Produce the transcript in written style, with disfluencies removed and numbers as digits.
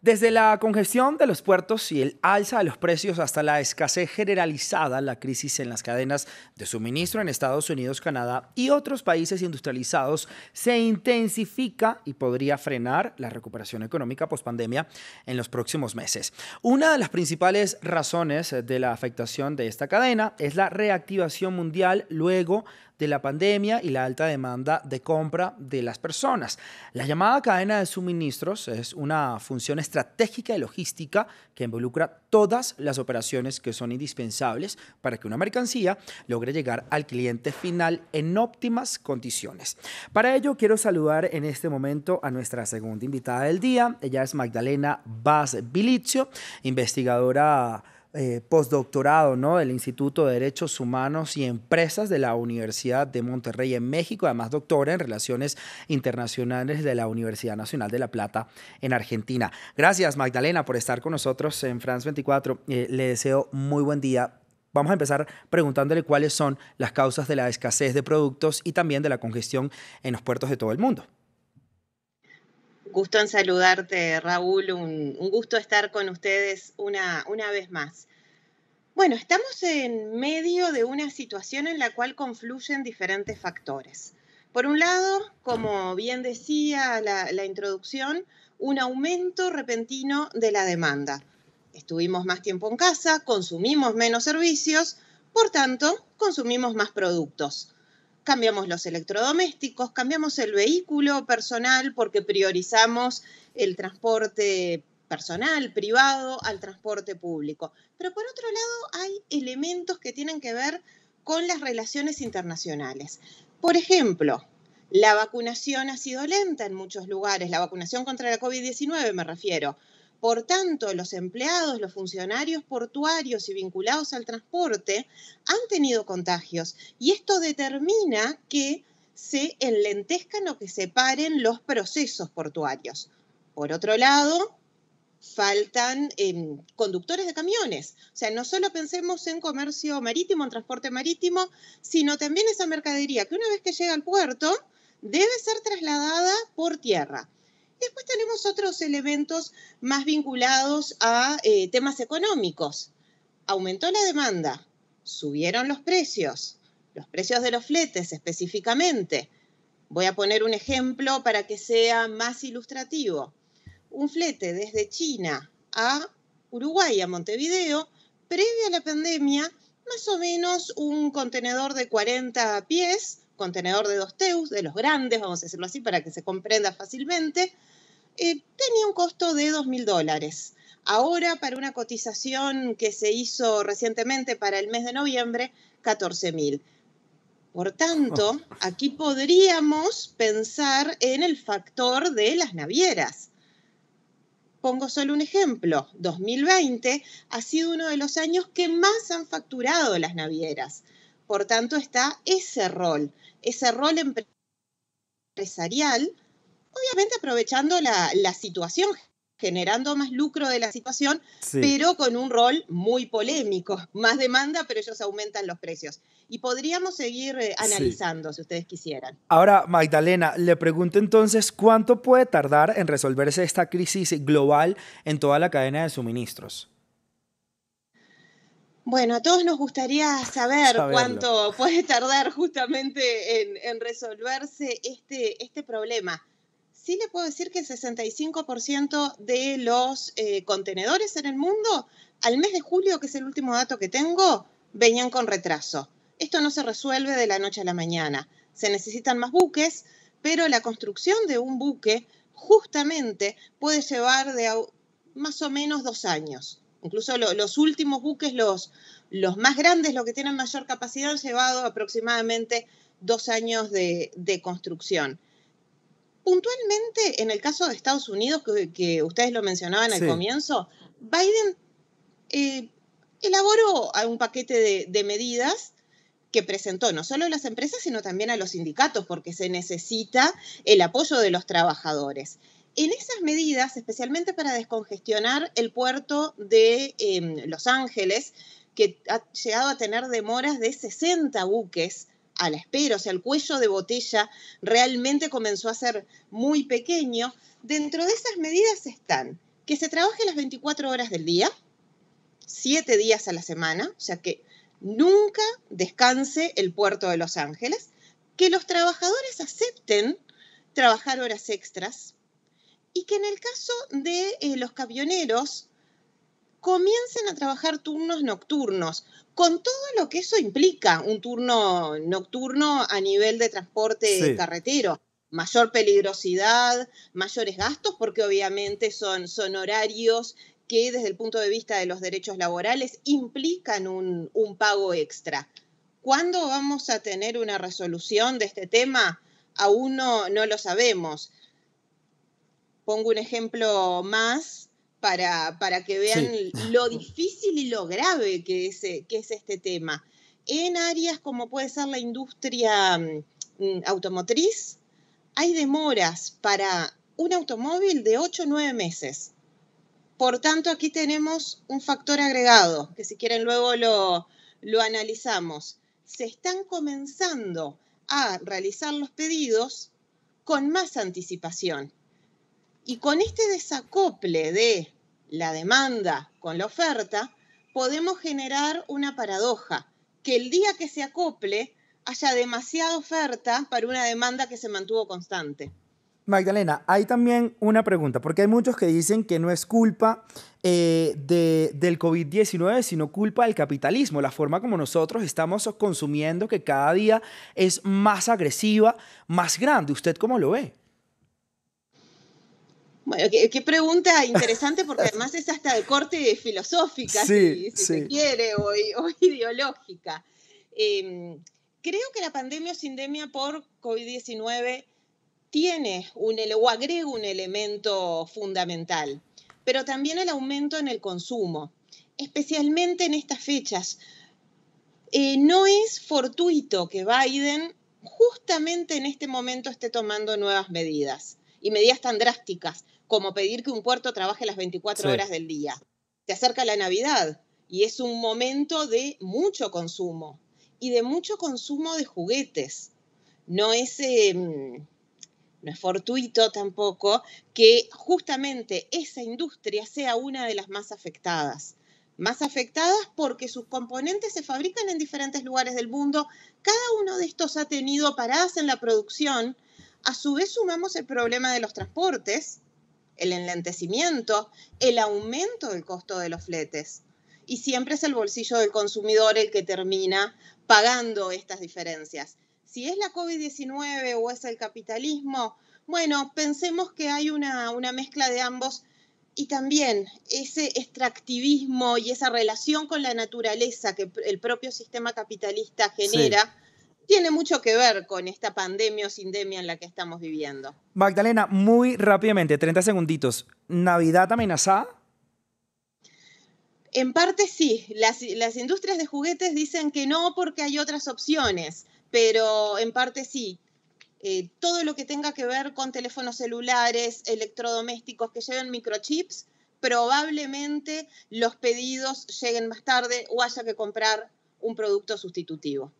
Desde la congestión de los puertos y el alza de los precios hasta la escasez generalizada, la crisis en las cadenas de suministro en Estados Unidos, Canadá y otros países industrializados se intensifica y podría frenar la recuperación económica pospandemia en los próximos meses. Una de las principales razones de la afectación de esta cadena es la reactivación mundial luego de la pandemia y la alta demanda de compra de las personas. La llamada cadena de suministros es una función estratégica y logística que involucra todas las operaciones que son indispensables para que una mercancía logre llegar al cliente final en óptimas condiciones. Para ello, quiero saludar en este momento a nuestra segunda invitada del día. Ella es Magdalena Vaz Vilizio, investigadora postdoctorado, ¿no?, del Instituto de Derechos Humanos y Empresas de la Universidad de Monterrey en México, además doctora en Relaciones Internacionales de la Universidad Nacional de La Plata en Argentina. Gracias, Magdalena, por estar con nosotros en France 24. Le deseo muy buen día. Vamos a empezar preguntándole cuáles son las causas de la escasez de productos y también de la congestión en los puertos de todo el mundo. Gusto en saludarte, Raúl. Un gusto estar con ustedes una vez más. Bueno, estamos en medio de una situación en la cual confluyen diferentes factores. Por un lado, como bien decía la introducción, un aumento repentino de la demanda. Estuvimos más tiempo en casa, consumimos menos servicios, por tanto, consumimos más productos. Cambiamos los electrodomésticos, cambiamos el vehículo personal porque priorizamos el transporte personal, privado, al transporte público. Pero por otro lado hay elementos que tienen que ver con las relaciones internacionales. Por ejemplo, la vacunación ha sido lenta en muchos lugares, la vacunación contra la COVID-19 me refiero. Por tanto, los empleados, los funcionarios portuarios y vinculados al transporte han tenido contagios y esto determina que se enlentezcan o que se paren los procesos portuarios. Por otro lado, faltan conductores de camiones. O sea, no solo pensemos en comercio marítimo, en transporte marítimo, sino también esa mercadería que una vez que llega al puerto debe ser trasladada por tierra. Después tenemos otros elementos más vinculados a temas económicos. Aumentó la demanda, subieron los precios de los fletes específicamente. Voy a poner un ejemplo para que sea más ilustrativo. Un flete desde China a Uruguay, a Montevideo, previo a la pandemia, más o menos un contenedor de 40 pies, contenedor de 2 TEUs, de los grandes, vamos a decirlo así, para que se comprenda fácilmente, tenía un costo de $2.000. Ahora, para una cotización que se hizo recientemente para el mes de noviembre, 14.000. Por tanto, aquí podríamos pensar en el factor de las navieras. Pongo solo un ejemplo. 2020 ha sido uno de los años que más han facturado las navieras. Por tanto, está ese rol empresarial, obviamente aprovechando la situación, generando más lucro de la situación, sí, pero con un rol muy polémico. Más demanda, pero ellos aumentan los precios. Y podríamos seguir analizando, sí, si ustedes quisieran. Ahora, Magdalena, le pregunto entonces, ¿cuánto puede tardar en resolverse esta crisis global en toda la cadena de suministros? Bueno, a todos nos gustaría saber cuánto puede tardar justamente en resolverse este problema. Sí le puedo decir que el 65% de los contenedores en el mundo, al mes de julio, que es el último dato que tengo, venían con retraso. Esto no se resuelve de la noche a la mañana. Se necesitan más buques, pero la construcción de un buque justamente puede llevar de más o menos 2 años. Incluso los últimos buques, los más grandes, los que tienen mayor capacidad, han llevado aproximadamente 2 años de construcción. Puntualmente, en el caso de Estados Unidos, que ustedes lo mencionaban al comienzo, Biden elaboró un paquete de medidas que presentó no solo a las empresas, sino también a los sindicatos, porque se necesita el apoyo de los trabajadores. En esas medidas, especialmente para descongestionar el puerto de Los Ángeles, que ha llegado a tener demoras de 60 buques a la espera, o sea, el cuello de botella realmente comenzó a ser muy pequeño. Dentro de esas medidas están que se trabaje las 24 horas del día, 7 días a la semana, o sea que nunca descanse el puerto de Los Ángeles, que los trabajadores acepten trabajar horas extras y que en el caso de los camioneros comiencen a trabajar turnos nocturnos, con todo lo que eso implica, un turno nocturno a nivel de transporte Sí. carretero. Mayor peligrosidad, mayores gastos, porque obviamente son horarios que desde el punto de vista de los derechos laborales implican un pago extra. ¿Cuándo vamos a tener una resolución de este tema? Aún no lo sabemos. Pongo un ejemplo más para que vean Sí. lo difícil y lo grave que es este tema. En áreas como puede ser la industria automotriz, hay demoras para un automóvil de 8 o 9 meses. Por tanto, aquí tenemos un factor agregado, que si quieren luego lo analizamos. Se están comenzando a realizar los pedidos con más anticipación. Y con este desacople de la demanda con la oferta, podemos generar una paradoja, que el día que se acople haya demasiada oferta para una demanda que se mantuvo constante. Magdalena, hay también una pregunta, porque hay muchos que dicen que no es culpa del COVID-19, sino culpa del capitalismo, la forma como nosotros estamos consumiendo, que cada día es más agresiva, más grande. ¿Usted cómo lo ve? Bueno, qué pregunta interesante, porque además es hasta de corte filosófica, Sí, si se sí. quiere, o ideológica. Creo que la pandemia o sindemia por COVID-19 tiene o agrega un elemento fundamental, pero también el aumento en el consumo, especialmente en estas fechas. No es fortuito que Biden justamente en este momento esté tomando nuevas medidas, y medidas tan drásticas como pedir que un puerto trabaje las 24 Sí. horas del día. Se acerca la Navidad y es un momento de mucho consumo, y de mucho consumo de juguetes. No es, no es fortuito tampoco que justamente esa industria sea una de las más afectadas. Más afectadas porque sus componentes se fabrican en diferentes lugares del mundo. Cada uno de estos ha tenido paradas en la producción. A su vez sumamos el problema de los transportes, el enlentecimiento, el aumento del costo de los fletes. Y siempre es el bolsillo del consumidor el que termina pagando estas diferencias. Si es la COVID-19 o es el capitalismo, bueno, pensemos que hay una mezcla de ambos, y también ese extractivismo y esa relación con la naturaleza que el propio sistema capitalista Sí. genera, tiene mucho que ver con esta pandemia o sindemia en la que estamos viviendo. Magdalena, muy rápidamente, 30 segunditos. ¿Navidad amenazada? En parte sí, las industrias de juguetes dicen que no porque hay otras opciones, pero en parte sí. Todo lo que tenga que ver con teléfonos celulares, electrodomésticos que lleven microchips, probablemente los pedidos lleguen más tarde o haya que comprar un producto sustitutivo.